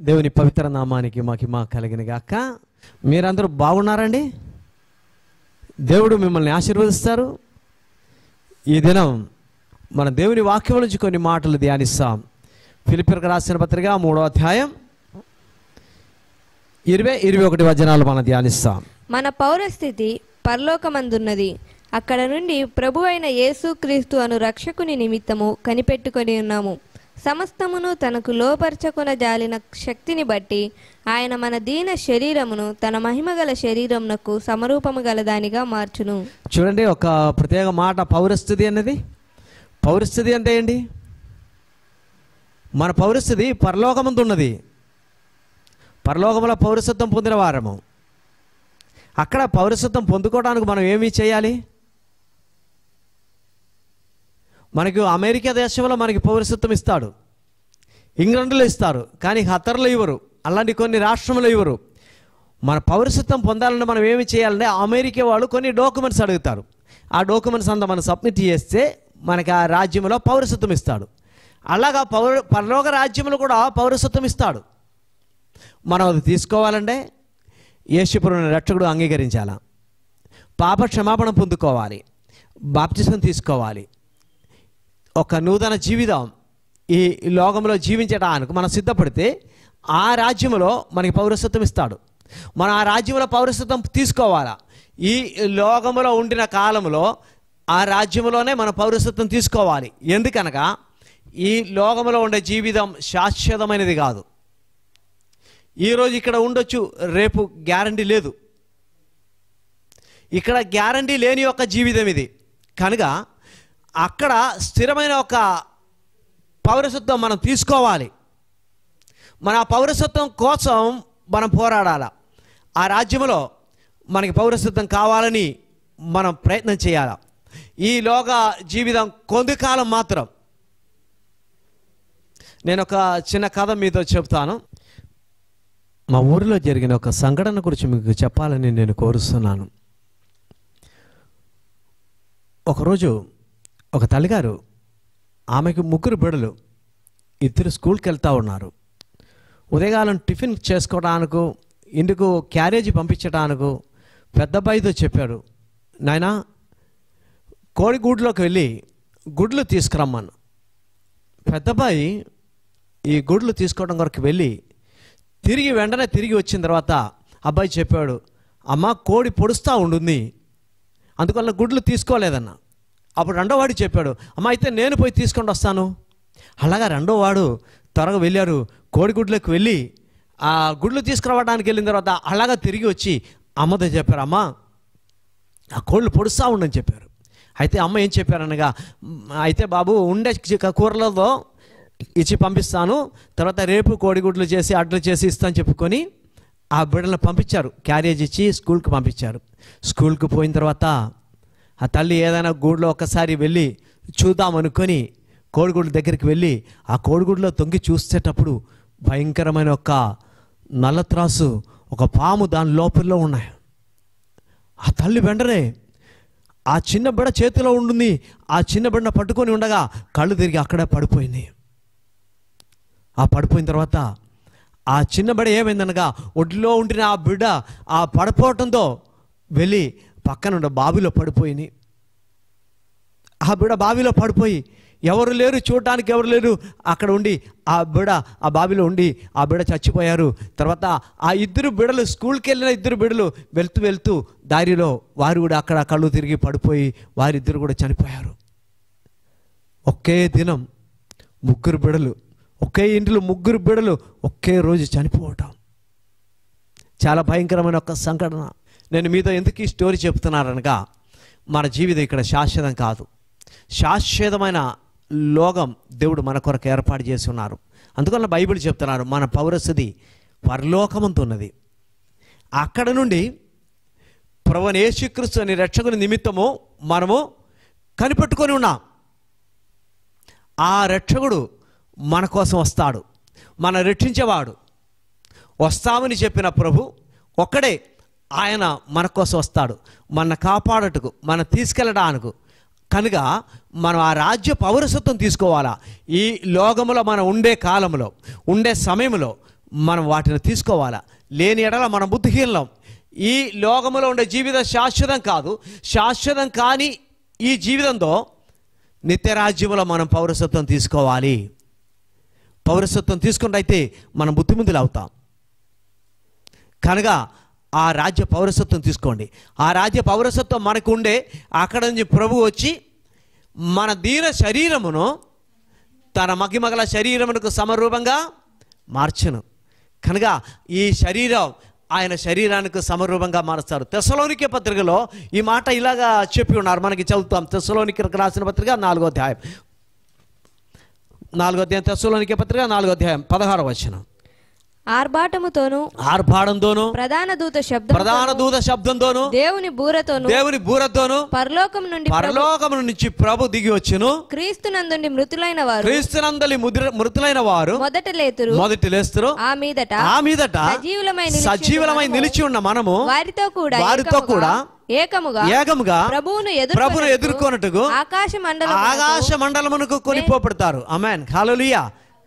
దేవుని పవిత్ర నామానికి మహిమ కలిగిన గాక. మీరందరూ బాగున్నారండి? దేవుడు మిమ్మల్ని ఆశీర్వదిస్తారు. ఈ దినం మన దేవుని వాక్యం నుంచి కొన్ని మాటలు ధ్యానిస్తాం. ఫిలిప్పీయులకు రాసిన పత్రిక 3వ అధ్యాయం 20-21 వచనాలు మనం ధ్యానిస్తాం. మన పౌరస్థితి పరలోకమందున్నది. అక్కడ నుండి ప్రభు అయిన యేసుక్రీస్తు అను రక్షకుని నిమిత్తము కనిపెట్టుకొని ఉన్నాము. సమస్తమును తనకు లోపరచకున జాలిన శక్తిని బట్టి ఆయన మన దీన శరీరమును తన మహిమగల శరీరమునకు సమరూపము గలదానిగా మార్చును. చూడండి, ఒక ప్రత్యేక మాట పౌరస్థితి అన్నది. పౌరస్థితి అంటే ఏంటి? మన పౌరస్థితి పరలోకమందు ఉన్నది. పరలోకములో పౌరసత్వం పొందిన వారము. అక్కడ పౌరసత్వం పొందుకోవడానికి మనం ఏమి చేయాలి? మనకు అమెరికా దేశంలో మనకి పౌరసత్వం ఇస్తాడు, ఇంగ్లాండ్లో ఇస్తారు, కానీ ఖతర్లో ఇవ్వరు, అలాంటి కొన్ని రాష్ట్రంలో ఇవ్వరు. మన పౌరసత్వం పొందాలంటే మనం ఏమి చేయాలంటే అమెరికా వాళ్ళు కొన్ని డాక్యుమెంట్స్ అడుగుతారు. ఆ డాక్యుమెంట్స్ అంతా మనం సబ్మిట్ చేస్తే మనకి ఆ రాజ్యంలో పౌరసత్వం ఇస్తాడు. అలాగా పరలోక రాజ్యంలో కూడా పౌరసత్వం ఇస్తాడు. మనం అది తీసుకోవాలంటే యేసుప్రభువుని రక్షకుడు అంగీకరించాలా, పాప క్షమాపణ పొందుకోవాలి, బాప్టిజం తీసుకోవాలి, ఒక నూతన జీవితం ఈ లోకంలో జీవించడానికి మనం సిద్ధపడితే ఆ రాజ్యంలో మనకి పౌరసత్వం ఇస్తాడు. మనం ఆ రాజ్యంలో పౌరసత్వం తీసుకోవాలా. ఈ లోకంలో ఉండిన కాలంలో ఆ రాజ్యంలోనే మన పౌరసత్వం తీసుకోవాలి. ఎందుకనగా ఈ లోకంలో ఉండే జీవితం శాశ్వతమైనది కాదు. ఈరోజు ఇక్కడ ఉండొచ్చు, రేపు గ్యారంటీ లేదు. ఇక్కడ గ్యారంటీ లేని ఒక జీవితం ఇది. కనుక అక్కడ స్థిరమైన ఒక పౌరసత్వం మనం తీసుకోవాలి. మన పౌరసత్వం కోసం మనం పోరాడాలి. ఆ రాజ్యంలో మనకి పౌరసత్వం కావాలని మనం ప్రయత్నం చేయాలి. ఈ లోక జీవితం కొంతకాలం మాత్రం. నేను ఒక చిన్న కథ మీతో చెప్తాను. మా ఊరిలో జరిగిన ఒక సంఘటన గురించి మీకు చెప్పాలని నేను కోరుస్తున్నాను. ఒకరోజు ఒక తల్లిగారు, ఆమెకు 3 బిడ్డలు, 2 స్కూల్కి వెళ్తూ ఉన్నారు. ఉదయకాలం టిఫిన్ చేసుకోవడానికి, ఇందుకు క్యారేజీ పంపించడానికి పెద్ద అబ్బాయితో చెప్పాడు, నాయనా కోడిగూడులోకి వెళ్ళి గుడ్లు తీసుకురమ్మను. పెద్ద అబ్బాయి ఈ గుడ్లు తీసుకోవడం కొరకు వెళ్ళి వెంటనే తిరిగి వచ్చిన తర్వాత అబ్బాయి చెప్పాడు, అమ్మ కోడి పొడుస్తూ ఉంటుంది, అందువల్ల గుడ్లు తీసుకోలేదన్న. అప్పుడు రెండోవాడు చెప్పాడు, అమ్మ అయితే నేను పోయి తీసుకొని వస్తాను. అలాగా రెండోవాడు త్వరగా వెళ్ళారు. కోడిగుడ్లకు వెళ్ళి ఆ గుడ్లు తీసుకురావడానికి వెళ్ళిన తర్వాత అలాగా తిరిగి వచ్చి అమ్మతో చెప్పారు, అమ్మ ఆ కోళ్ళు పొడుస్తూ ఉండని చెప్పారు. అయితే అమ్మ ఏం చెప్పారనగా, అయితే బాబు ఉండే కూరలతో ఇచ్చి పంపిస్తాను, తర్వాత రేపు కోడిగుడ్లు చేసి అడ్లు చేసి ఇస్తాను చెప్పుకొని ఆ బిడ్డలను పంపించారు. క్యారేజ్ ఇచ్చి స్కూల్కి పంపించారు. స్కూల్కి పోయిన తర్వాత ఆ తల్లి ఏదైనా గూడులో ఒక్కసారి వెళ్ళి చూద్దామనుకొని కోడిగుడ్ల దగ్గరికి వెళ్ళి ఆ కోడిగుడ్లో తొంగి చూసేటప్పుడు భయంకరమైన ఒక నల్లత్రాసు, ఒక పాము దాని లోపల్లో ఉన్నాయి. ఆ తల్లి వెంటనే ఆ చిన్న బిడ్డ చేతిలో ఉంటుంది, ఆ చిన్న బిడ్డను పట్టుకొని ఉండగా కళ్ళు తిరిగి అక్కడే పడిపోయింది. ఆ పడిపోయిన తర్వాత ఆ చిన్న బిడ్డ ఏమైందనగా ఒడ్లో ఉండిన ఆ బిడ్డ ఆ పడిపోవటంతో వెళ్ళి పక్కన బావిలో పడిపోయింది. ఆ బిడ్డ బావిలో పడిపోయి ఎవరు లేరు, చూడటానికి ఎవరు లేరు, అక్కడ ఉండి ఆ బిడ్డ ఆ బావిలో ఉండి ఆ బిడ్డ చచ్చిపోయారు. తర్వాత ఆ 2 బిడ్డలు, స్కూల్కి వెళ్ళిన 2 బిడ్డలు వెళ్తూ దారిలో వారు కూడా అక్కడ కళ్ళు తిరిగి పడిపోయి వారిద్దరు కూడా చనిపోయారు. ఒకే దినం 3 బిడ్డలు, ఒకే ఇంటిలో 3 బిడ్డలు ఒకే రోజు చనిపోవటం చాలా భయంకరమైన ఒక సంఘటన. నేను మీతో ఎందుకు ఈ స్టోరీ చెప్తున్నాననగా, మన జీవితం ఇక్కడ శాశ్వతం కాదు. శాశ్వతమైన లోకం దేవుడు మన కొరకు ఏర్పాటు చేసి ఉన్నారు. అందువల్ల బైబిల్ చెప్తున్నారు, మన పౌరస్థితి పరలోకమందు ఉన్నది. అక్కడ నుండి ప్రభువైన యేసుక్రీస్తు అనే రక్షకుని నిమిత్తము మనము కనిపెట్టుకొని ఉన్నాం. ఆ రక్షకుడు మన కోసం వస్తాడు, మన రక్షించేవాడు. వస్తామని చెప్పిన ప్రభు ఒక్కడే, ఆయన మన కోసం వస్తాడు, మన కాపాడటకు, మన తీసుకెళ్ళడానికి. కనుక మనం ఆ రాజ్య పౌరసత్వం తీసుకోవాలా. ఈ లోకములో మనం ఉండే కాలంలో, ఉండే సమయంలో మనం వాటిని తీసుకోవాలా. లేని ఎడల మన బుద్ధిహీనం. ఈ లోకములో ఉండే జీవితం శాశ్వతం కాదు. శాశ్వతం కాని ఈ జీవితంతో నిత్యరాజ్యంలో మనం పౌరసత్వం తీసుకోవాలి. పౌరసత్వం తీసుకుంటే మనం బుద్ధిమంతులు అవుతాం. కనుక ఆ రాజ్య పౌరసత్వం తీసుకోండి. ఆ రాజ్య పౌరసత్వం మనకు ఉండే అక్కడ నుంచి ప్రభు వచ్చి మన దీన శరీరమును తన మగిమగల శరీరమునకు సమరూపంగా మార్చును. కనుక ఈ శరీరం ఆయన శరీరానికి సమరూపంగా మారుస్తారు. తెస్సలోనికే పత్రికలో ఈ మాట ఇలాగా చెప్పి ఉన్నారు. మనకి చదువుతాం. తెస్సలోనికీలకు రాసిన పత్రిక 4వ అధ్యాయం తెస్సలోనికే పత్రిక 4వ అధ్యాయం 16వ వచనం. ఆర్భాటముతోను ప్రధాన దూత శబ్దంతోను దేవుని బూరతోను పరలోకము నుంచి ప్రభు దిగి వచ్చును. క్రీస్తునందుండి మృతులైన వారు మొదట లేతురు. ఆ మీదట సజీవులమై నిలిచి ఉన్న మనము వారితో కూడా ఏకముగా ప్రభువును ఎదుర్కొన్నట్టుగా ఆకాశ మండలమునకు కొనిపోబడతారు. ఆమేన్. హల్లెలూయా,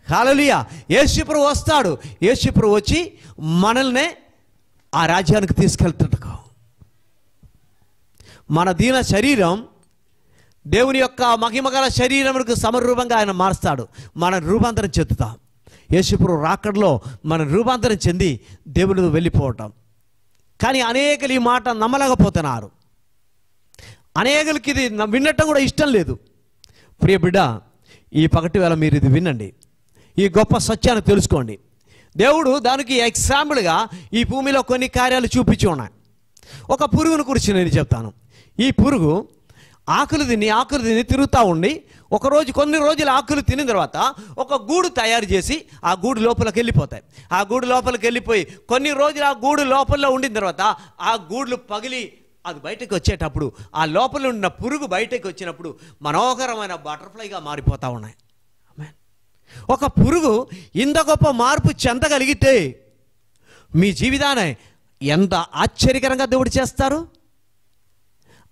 హల్లెలూయా. యేసుప్రభు వస్తాడు. యేసుప్రభు వచ్చి మనల్ని ఆ రాజ్యానికి తీసుకెళ్తాడు. మన దీన శరీరం దేవుని యొక్క మహిమగల శరీరమునకు సమరూపంగా ఆయన మారుస్తాడు. మన రూపాంతరం చెందుతాం. యేసుప్రభు రాకడలో మన రూపాంతరం చెంది దేవుడు వెళ్ళిపోవటం. కానీ అనేకులు ఈ మాట నమ్మలేకపోతున్నారు. అనేకులకి ఇది వినటం కూడా ఇష్టం లేదు. ప్రియ బిడ్డ, ఈ పగటి వేళ మీరు ఇది వినండి. ఈ గొప్ప సత్యాన్ని తెలుసుకోండి. దేవుడు దానికి ఎగ్జాంపుల్గా ఈ భూమిలో కొన్ని కార్యాలు చూపించి ఉన్నాయి. ఒక పురుగును గురించి నేను చెప్తాను. ఈ పురుగు ఆకులు తిని తిరుగుతూ ఉండి కొన్ని రోజులు ఆకులు తినిన తర్వాత ఒక గూడు తయారు చేసి ఆ గూడు లోపలికి వెళ్ళిపోతాయి. ఆ గూడు లోపలికి వెళ్ళిపోయి కొన్ని రోజులు ఆ గూడు లోపల ఉండిన తర్వాత ఆ గూడులు పగిలి అది బయటకు వచ్చేటప్పుడు ఆ లోపల ఉన్న పురుగు బయటకు వచ్చినప్పుడు మనోహరమైన బటర్ఫ్లైగా మారిపోతూ ఉన్నాయి. ఒక పురుగు ఇంత గొప్ప మార్పు చెందగలిగితే మీ జీవితాన్ని ఎంత ఆశ్చర్యకరంగా దేవుడు చేస్తారు.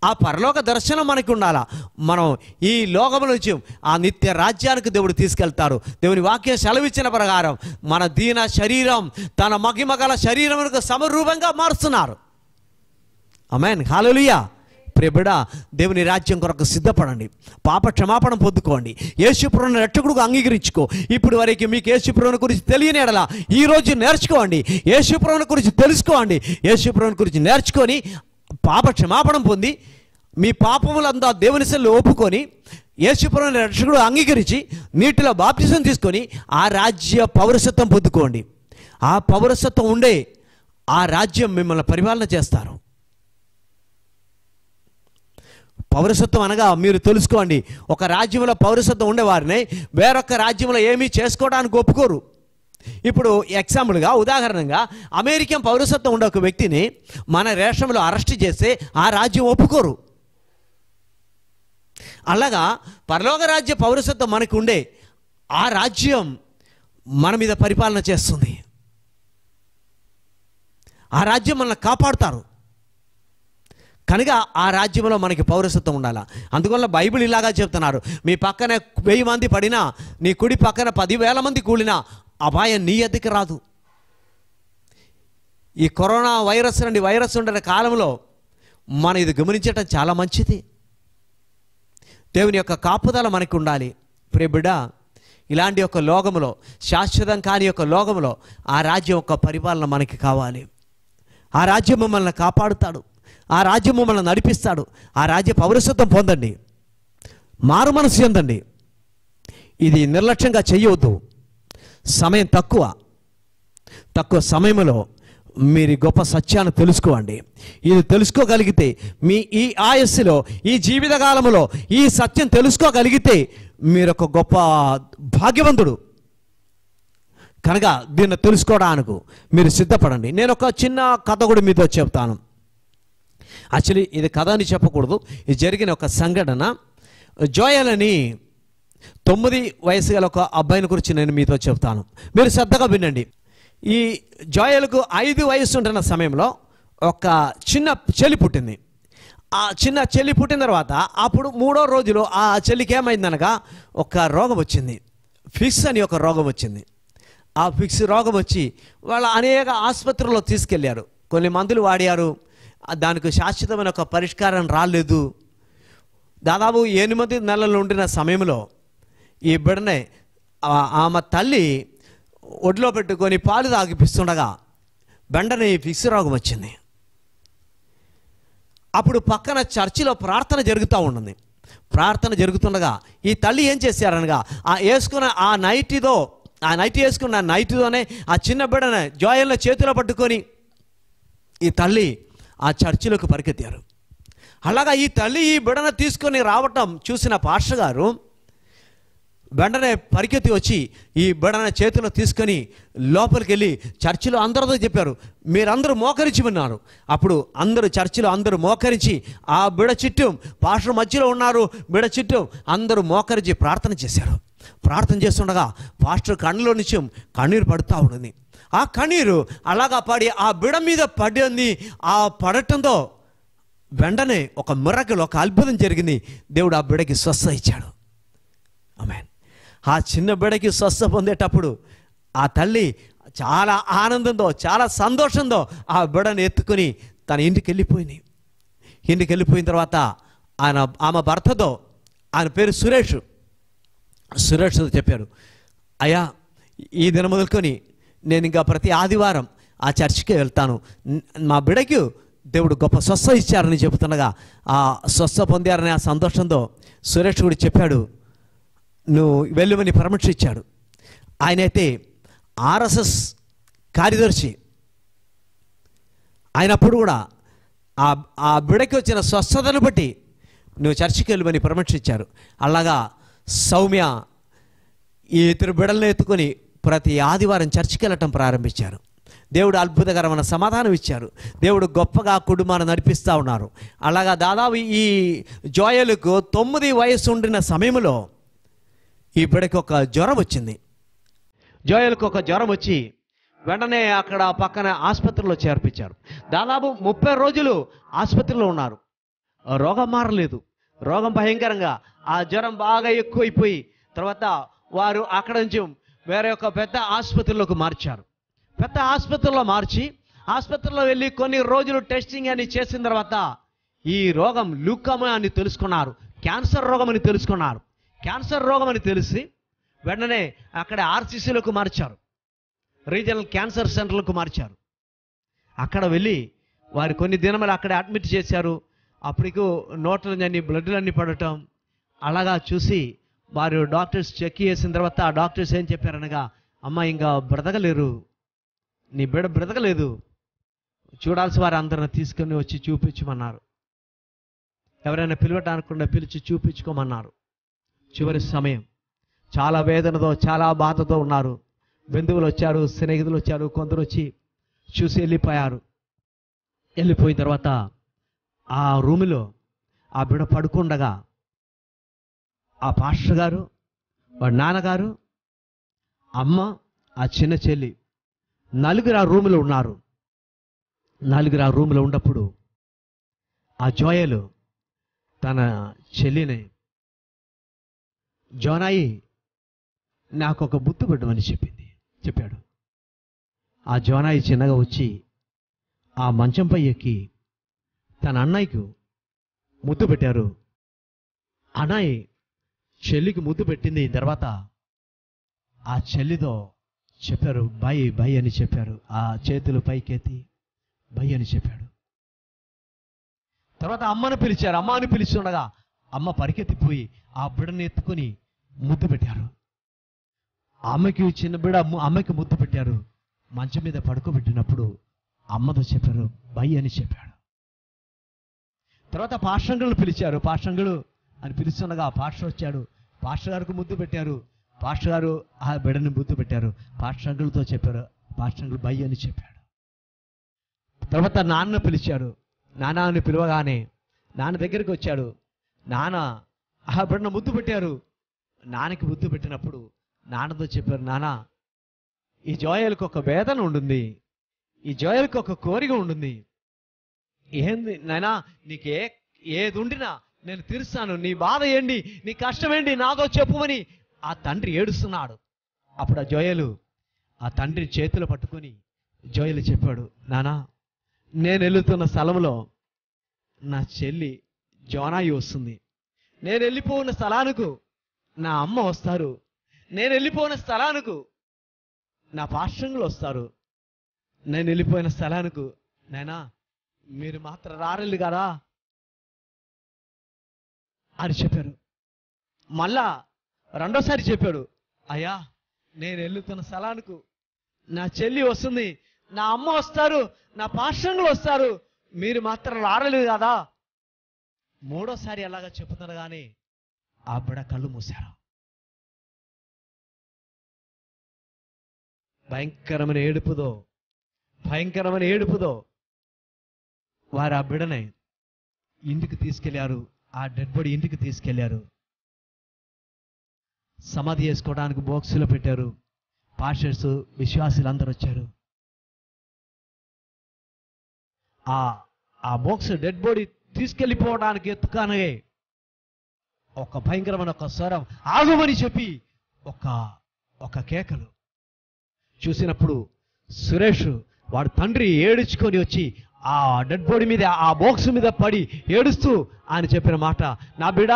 ఆ పరలోక దర్శనం మనకు ఉండాలా. మనం ఈ లోకం నుంచి ఆ నిత్య రాజ్యానికి దేవుడు తీసుకెళ్తారు. దేవుని వాక్యం సెలవిచ్చిన ప్రకారం మన దీన శరీరం తన మహిమగల శరీరమునకు సమరూపంగా మారుస్తున్నారు. ఆమేన్. హల్లెలూయా. ప్రియ బిడ్డ, దేవుని రాజ్యం కొరకు సిద్ధపడండి. పాప క్షమాపణ పొందుకోండి. యేసుప్రభువును రక్షకుడుగా అంగీకరించుకో. ఇప్పుడు వరకు మీకు యేసుప్రభువుని గురించి తెలియని ఎడల ఈరోజు నేర్చుకోండి. యేసుప్రభువుని గురించి తెలుసుకోండి. యేసుప్రభువుని గురించి నేర్చుకొని పాప క్షమాపణ పొంది మీ పాపములంతా దేవుని సన్నిధిలో ఒప్పుకొని యేసుప్రభువుని రక్షకుడు అంగీకరించి నీటిలో బాప్తిసం తీసుకొని ఆ రాజ్య పౌరసత్వం పొందుకోండి. ఆ పౌరసత్వం ఉండే ఆ రాజ్యం మిమ్మల్ని పరిపాలన చేస్తారు. పౌరసత్వం అనగా మీరు తెలుసుకోండి, ఒక రాజ్యంలో పౌరసత్వం ఉండేవారిని వేరొక రాజ్యంలో ఏమీ చేసుకోవడానికి ఒప్పుకోరు. ఇప్పుడు ఎగ్జాంపుల్గా ఉదాహరణగా అమెరికన్ పౌరసత్వం ఉండే ఒక వ్యక్తిని మన రాష్ట్రంలో అరెస్ట్ చేస్తే ఆ రాజ్యం ఒప్పుకోరు. అలాగా పరలోక రాజ్య పౌరసత్వం మనకు ఉండే ఆ రాజ్యం మన మీద పరిపాలన చేస్తుంది. ఆ రాజ్యం మనల్ని కాపాడుతారు. కనుక ఆ రాజ్యంలో మనకి పౌరసత్వం ఉండాలి. అందువల్ల బైబిల్ ఇలాగా చెప్తున్నారు, మీ పక్కన 1000 మంది పడినా నీ కుడి పక్కన 10,000 మంది కూలినా అపాయం నీ ఎద్దకు రాదు. ఈ కరోనా వైరస్ ఉండే కాలంలో మనం ఇది గమనించటం చాలా మంచిది. దేవుని యొక్క కాపుదల మనకు ఉండాలి. ప్రియ బిడ్డ, ఇలాంటి ఒక లోకములో శాశ్వతం కాని యొక్క లోకములో ఆ రాజ్యం యొక్క పరిపాలన మనకి కావాలి. ఆ రాజ్యం మమ్మల్ని కాపాడుతాడు. ఆ రాజ్యం మమ్మల్ని నడిపిస్తాడు. ఆ రాజ్య పౌరసత్వం పొందండి. మారు మనసు చెందండి. ఇది నిర్లక్ష్యంగా చేయవద్దు. సమయం తక్కువ సమయంలో మీరు గొప్ప సత్యాన్ని తెలుసుకోండి. ఇది తెలుసుకోగలిగితే మీ ఈ ఆయుస్సులో ఈ జీవితకాలంలో ఈ సత్యం తెలుసుకోగలిగితే మీరు ఒక గొప్ప భాగ్యవంతుడు. కనుక దీన్ని తెలుసుకోవడానికి మీరు సిద్ధపడండి. నేను ఒక చిన్న కథ కూడా మీతో చెప్తాను. యాక్చువల్లీ ఇది కథ అని చెప్పకూడదు, ఇది జరిగిన ఒక సంఘటన. జోయల్ అని 9 వయసు గల ఒక అబ్బాయిని గురించి నేను మీతో చెప్తాను. మీరు శ్రద్ధగా వినండి. ఈ జోయల్కు 5 వయసు ఉంటున్న సమయంలో ఒక చిన్న చెల్లి పుట్టింది. ఆ చిన్న చెల్లి పుట్టిన తర్వాత అప్పుడు 3వ రోజులో ఆ చెల్లికి ఏమైందనగా ఒక రోగం వచ్చింది. ఫిక్స్ అని ఒక రోగం వచ్చింది. ఆ ఫిక్స్ రోగం వచ్చి వాళ్ళు అనేక ఆసుపత్రుల్లో తీసుకెళ్ళారు. కొన్ని మందులు వాడారు, దానికి శాశ్వతమైన ఒక పరిష్కారం రాలేదు. దాదాపు 8 నెలలు ఉండిన సమయంలో ఈ బిడ్డనే ఆమె తల్లి ఒడిలో పెట్టుకొని పాలు తాగిపిస్తుండగా వెంటనే ఈ ఫిక్స్ రోగం వచ్చింది. అప్పుడు పక్కన చర్చిలో ప్రార్థన జరుగుతూ ఉంటుంది. ప్రార్థన జరుగుతుండగా ఈ తల్లి ఏం చేశారనగా ఆ నైట్ వేసుకున్న నైట్తోనే ఆ చిన్న బిడ్డనే జోయల్ని చేతిలో పట్టుకొని ఈ తల్లి ఆ చర్చిలోకి పరిగెత్తారు. అలాగా ఈ తల్లి ఈ బిడ్డను తీసుకొని రావటం చూసిన పాస్టర్ గారు వెంటనే పరిగెత్తి వచ్చి ఈ బిడ్డను చేతిలో తీసుకొని లోపలికి వెళ్ళి చర్చిలో అందరితో చెప్పారు, మీరందరూ మోకరించి విన్నారు. అప్పుడు చర్చిలో అందరూ మోకరించి ఆ బిడ చుట్టూ పాస్టర్ మధ్యలో ఉన్నారు, బిడ చుట్టూ అందరూ మోకరించి ప్రార్థన చేశారు. ప్రార్థన చేస్తుండగా పాస్టర్ కళ్ళలో నుంచి కన్నీరు పడుతూ ఉన్నది. ఆ కన్నీరు అలాగా పడి ఆ బిడ మీద పడింది. ఆ పడటంతో వెంటనే ఒక మిరకల్, ఒక అద్భుతం జరిగింది. దేవుడు ఆ బిడకి స్వస్థ ఇచ్చాడు. ఆమేన్. ఆ చిన్న బిడకి స్వస్థ పొందేటప్పుడు ఆ తల్లి చాలా ఆనందంతో, చాలా సంతోషంతో ఆ బిడను ఎత్తుకొని తన ఇంటికి వెళ్ళిపోయింది. ఇంటికి వెళ్ళిపోయిన తర్వాత ఆమె భర్తతో, ఆయన పేరు సురేష్తో చెప్పారు, అయ్యా ఈ దినం మొదలుకొని నేను ఇంకా ప్రతి ఆదివారం ఆ చర్చికి వెళ్తాను, మా బిడకి దేవుడు గొప్ప స్వస్థ ఇచ్చారని చెబుతుండగా ఆ స్వస్థ పొందారని ఆ సంతోషంతో సురేష్ కూడా చెప్పాడు, నువ్వు వెళ్ళమని పర్మిషన్ ఇచ్చాడు. ఆయనైతే ఆర్ఎస్ఎస్ కార్యదర్శి అయినప్పుడు కూడా ఆ బిడకి వచ్చిన స్వస్థతను బట్టి నువ్వు చర్చికి వెళ్ళమని పర్మిషన్ ఇచ్చారు. అలాగా సౌమ్య ఈ ఇద్దరు బిడలను ఎత్తుకొని ప్రతి ఆదివారం చర్చికి వెళ్ళటం ప్రారంభించారు. దేవుడు అద్భుతకరమైన సమాధానం ఇచ్చారు. దేవుడు గొప్పగా కుటుంబాన్ని నడిపిస్తూ ఉన్నారు. అలాగా దాదాపు ఈ జోయలకు 9 వయసు ఉండిన సమయంలో ఈ బిడ్డకి ఒక జ్వరం వచ్చింది. జోయలకు ఒక జ్వరం వచ్చి వెంటనే అక్కడ పక్కన ఆసుపత్రిలో చేర్పించారు. దాదాపు 30 రోజులు ఆసుపత్రిలో ఉన్నారు. రోగం మారలేదు. రోగం భయంకరంగా, ఆ జ్వరం బాగా ఎక్కువైపోయి తర్వాత వారు అక్కడ నుంచి వేరే ఒక పెద్ద ఆసుపత్రిలోకి మార్చారు. పెద్ద ఆసుపత్రిలో మార్చి ఆసుపత్రిలో వెళ్ళి కొన్ని రోజులు టెస్టింగ్ అని చేసిన తర్వాత ఈ రోగం ల్యూకేమియా అని తెలుసుకున్నారు. క్యాన్సర్ రోగం అని తెలుసుకున్నారు. క్యాన్సర్ రోగం అని తెలిసి వెంటనే అక్కడ ఆర్సీసీలకు మార్చారు, రీజనల్ క్యాన్సర్ సెంటర్లకు మార్చారు. అక్కడ వెళ్ళి వారు కొన్ని దినములు అక్కడ అడ్మిట్ చేశారు. అప్పటికు నోట్లన్నీ బ్లడ్లన్నీ పడటం అలాగా చూసి వారు డాక్టర్స్ చెక్ చేసిన తర్వాత ఆ డాక్టర్స్ ఏం చెప్పారనగా, అమ్మ ఇంకా బ్రతకలేరు, నీ బిడ్డ బ్రతకలేదు, చూడాల్సి వారు అందరిని తీసుకొని వచ్చి చూపించమన్నారు. ఎవరైనా పిలవటానుకుండా పిలిచి చూపించుకోమన్నారు. చివరి సమయం చాలా వేదనతో, చాలా బాధతో ఉన్నారు. బంధువులు వచ్చారు, స్నేహితులు వచ్చారు, కొందరు వచ్చి చూసి వెళ్ళిపోయారు. వెళ్ళిపోయిన తర్వాత ఆ రూములో ఆ బిడ్డ పడుకుండగా ఆ పాస్టర్ గారు, వాడి నాన్నగారు, అమ్మ, ఆ చిన్న చెల్లి నలుగురు ఆ రూములో ఉన్నారు. నలుగురు ఆ రూములో ఉన్నప్పుడు ఆ జోయలు తన చెల్లిని, జోనాయి నాకు ఒక బుత్తు పెట్టమని చెప్పాడు. ఆ జోనాయి చిన్నగా వచ్చి ఆ మంచంపై ఎక్కి తన అన్నయ్యకు ముద్దు పెట్టారు. అన్నయ్య చెల్లికి ముద్దు పెట్టింది. తర్వాత ఆ చెల్లితో చెప్పారు, బై బై అని చెప్పారు. ఆ చేతులు పైకెత్తి బై అని చెప్పాడు. తర్వాత అమ్మను పిలిచారు. అమ్మని పిలుస్తుండగా అమ్మ పరిగెత్తిపోయి ఆ బిడ్డని ఎత్తుకొని ముద్దు పెట్టారు. అమ్మకి చిన్న బిడ్డ అమ్మకి ముద్దు పెట్టారు. మంచం మీద పడుకోబెట్టినప్పుడు అమ్మతో చెప్పారు, బై అని చెప్పాడు. తర్వాత పాస్టర్లను పిలిచారు. పాస్టర్లు అని పిలుస్తుండగా పాస్టర్ వచ్చాడు. పాస్టర్ గారికి ముద్దు పెట్టారు. పాస్టర్ గారు ఆ బిడ్డని ముద్దు పెట్టారు. పాస్టర్లతో చెప్పారు, పాస్టర్లు బై అని చెప్పాడు. తర్వాత నాన్న పిలిచారు. నాన్న అని పిలవగానే నాన్న దగ్గరికి వచ్చాడు. నాన్న ఆ బిడ్డను ముద్దు పెట్టారు. నాన్నకి ముద్దు పెట్టినప్పుడు నాన్నతో చెప్పారు, నాన్న ఈ జోయలకు ఒక వేదన ఉంటుంది, ఈ జోయలకు ఒక కోరిక ఉంటుంది. ఏంది నాయనా, నీకు ఏది ఉండినా నేను తీరుస్తాను, నీ బాధ ఏంటి, నీ కష్టం ఏంటి నాతో చెప్పుమని ఆ తండ్రి ఏడుస్తున్నాడు. అప్పుడు ఆ జోయలు ఆ తండ్రి చేతులు పట్టుకొని జోయలు చెప్పాడు, నానా నేను వెళుతున్న స్థలంలో నా చెల్లి జోనాయి వస్తుంది. నేను వెళ్ళిపోయిన స్థలానికి నా అమ్మ వస్తారు. నేను వెళ్ళిపోయిన స్థలానికి నా పాశ్రంగులు వస్తారు. నేను వెళ్ళిపోయిన స్థలానికి నాయనా మీరు మాత్రం రారెళ్ళు కదా అని చెప్పారు. మళ్ళా రెండోసారి చెప్పాడు, అయ్యా నేను వెళ్తున్న స్థలానికి నా చెల్లి వస్తుంది, నా అమ్మ వస్తారు, నా పాశ్రంగులు వస్తారు, మీరు మాత్రం రారలేదు కదా. మూడోసారి అలాగా చెప్తున్నారు కానీ ఆ బిడ్డ కళ్ళు మూశారు. భయంకరమైన ఏడుపుదో వారు ఆ బిడ్డని ఇంటికి తీసుకెళ్లారు. ఆ డెడ్ బాడీ ఇంటికి తీసుకెళ్లారు. సమాధి చేసుకోవడానికి బాక్సులో పెట్టారు. పాస్టర్స్ విశ్వాసులు అందరూ వచ్చారు. ఆ బాక్స్ డెడ్ బాడీ తీసుకెళ్ళిపోవడానికి ఎత్తుకానే ఒక భయంకరమైన ఒక స్వరం ఆగుమని చెప్పి ఒక కేకలు చూసినప్పుడు సురేష్ వాడు తండ్రి ఏడుచుకొని వచ్చి ఆ డెడ్ బాడీ మీద ఆ బాక్స్ మీద పడి ఏడుస్తూ ఆయన చెప్పిన మాట, నా బిడ్డ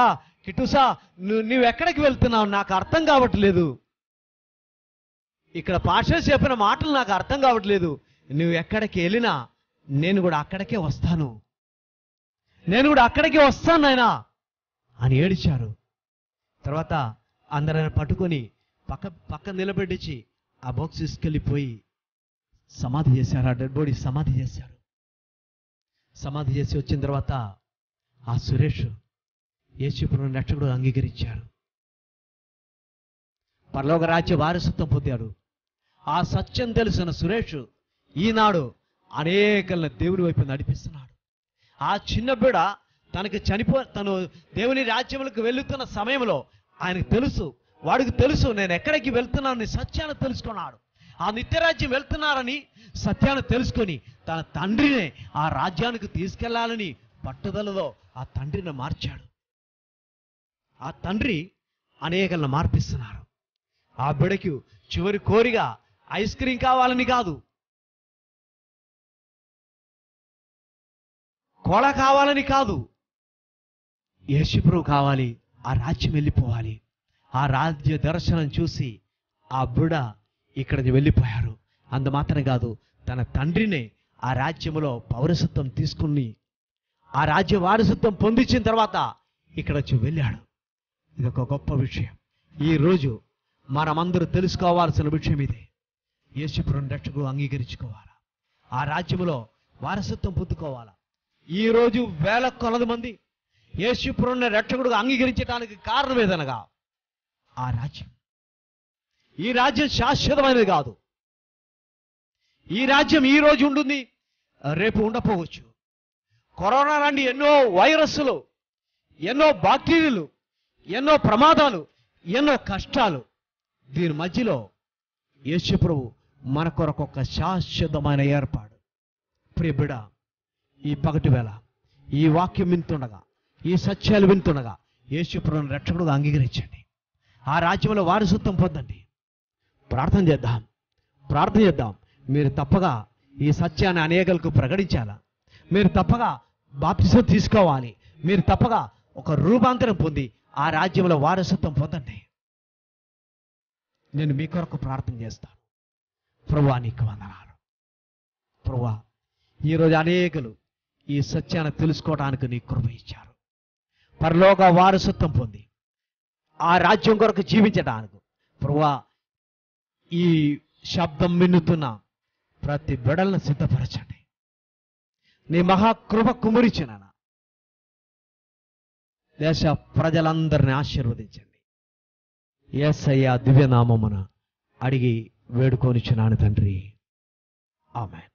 కిట్టుసా నువ్వు ఎక్కడికి వెళ్తున్నావు నాకు అర్థం కావట్లేదు. ఇక్కడ పాస్టర్ చెప్పిన మాటలు నాకు అర్థం కావట్లేదు. నువ్వు ఎక్కడికి వెళ్ళినా నేను కూడా అక్కడికే వస్తాను నాయనా అని ఏడిచారు. తర్వాత అందరైనా పట్టుకొని పక్క నిలబెట్టించి ఆ బాక్స్ తీసుకెళ్ళిపోయి సమాధి చేశారు. ఆ డెడ్ బాడీ సమాధి చేశారు. సమాధి చేసి వచ్చిన తర్వాత ఆ సురేష్ యేసుప్రభువుని రక్షకుడు అంగీకరించారు. పరలోక రాజ్య వారసత్వం పొందాడు. ఆ సత్యం తెలిసిన సురేష్ ఈనాడు అనేకలను దేవుని వైపు నడిపిస్తున్నాడు. ఆ చిన్న బిడ్డ తను దేవుని రాజ్యములకు వెళుతున్న సమయంలో ఆయనకు తెలుసు, వాడికి తెలుసు నేను ఎక్కడికి వెళ్తున్నానని సత్యాన్ని తెలుసుకున్నాడు. ఆ నిత్యరాజ్యం వెళ్తున్నారని సత్యాన్ని తెలుసుకొని తన తండ్రిని ఆ రాజ్యానికి తీసుకెళ్లాలని పట్టుదలలో ఆ తండ్రిని మార్చాడు. ఆ తండ్రి అనేకలను మార్పిస్తున్నారు. ఆ బిడ్డకు చివరి కోరిగా ఐస్ క్రీం కావాలని కాదు, కోళ కావాలని కాదు, యేసుప్రభువు కావాలి. ఆ రాజ్యం వెళ్ళిపోవాలి. ఆ రాజ్య దర్శనం చూసి ఆ బిడ్డ ఇక్కడి నుంచి వెళ్ళిపోయారు. అంత మాత్రం కాదు, తన తండ్రిని ఆ రాజ్యంలో పౌరసత్వం తీసుకుని ఆ రాజ్య వారసత్వం పొందించిన తర్వాత ఇక్కడ వచ్చి వెళ్ళాడు. ఇది ఒక గొప్ప విషయం. ఈరోజు మనమందరూ తెలుసుకోవాల్సిన విషయం ఇదే. యేసుప్రభువుని రక్షకుడు అంగీకరించుకోవాలా, ఆ రాజ్యంలో వారసత్వం పొందుకోవాలా. ఈరోజు వేల కొలది మంది యేసుప్రభువుని రక్షకుడుగా అంగీకరించడానికి కారణం ఏదనగా ఆ రాజ్యం. ఈ రాజ్యం శాశ్వతమైనది కాదు. ఈ రాజ్యం ఈ రోజు ఉంటుంది, రేపు ఉండకపోవచ్చు. కరోనా లాంటి ఎన్నో వైరస్లు, ఎన్నో బాక్టీరియాలు, ఎన్నో ప్రమాదాలు, ఎన్నో కష్టాలు, దీని మధ్యలో యేసుప్రభువు మన కొరకు ఒక శాశ్వతమైన ఏర్పాటు. ప్రియ బిడ్డ, ఈ పగటి వేళ ఈ వాక్యం వింటుండగా, ఈ సత్యాలు వింటుండగా యేసుప్రభువుని రక్షకుడుగా అంగీకరించండి. ఆ రాజ్యంలో వారసత్వం పొందండి. ప్రార్థన చేద్దాం. మీరు తప్పగా ఈ సత్యాన్ని అనేకలకు ప్రకటించాలా. మీరు తప్పగా బాప్తిసం తీసుకోవాలి. మీరు తప్పగా ఒక రూపాంతరం పొంది ఆ రాజ్యంలో వారసత్వం పొందండి. నేను మీ కొరకు ప్రార్థన చేస్తాను. ప్రభువా నీకు వందనాలు. ప్రభువా ఈరోజు అనేకులు ఈ సత్యాన్ని తెలుసుకోవడానికి నీ కృప ఇచ్చారు. పరలోక వారసత్వం పొంది ఆ రాజ్యం కొరకు జీవించడానికి ప్రభువా ఈ శబ్దం విన్నుతున్న ప్రతి బిడ్డలను సిద్ధపరచండి. నీ మహాకృప కుమరించిన దేశ ప్రజలందరినీ ఆశీర్వదించండి. యేసయ్య దివ్యనామమున అడిగి వేడుకొనిచున్నాను తండ్రి. ఆమేన్.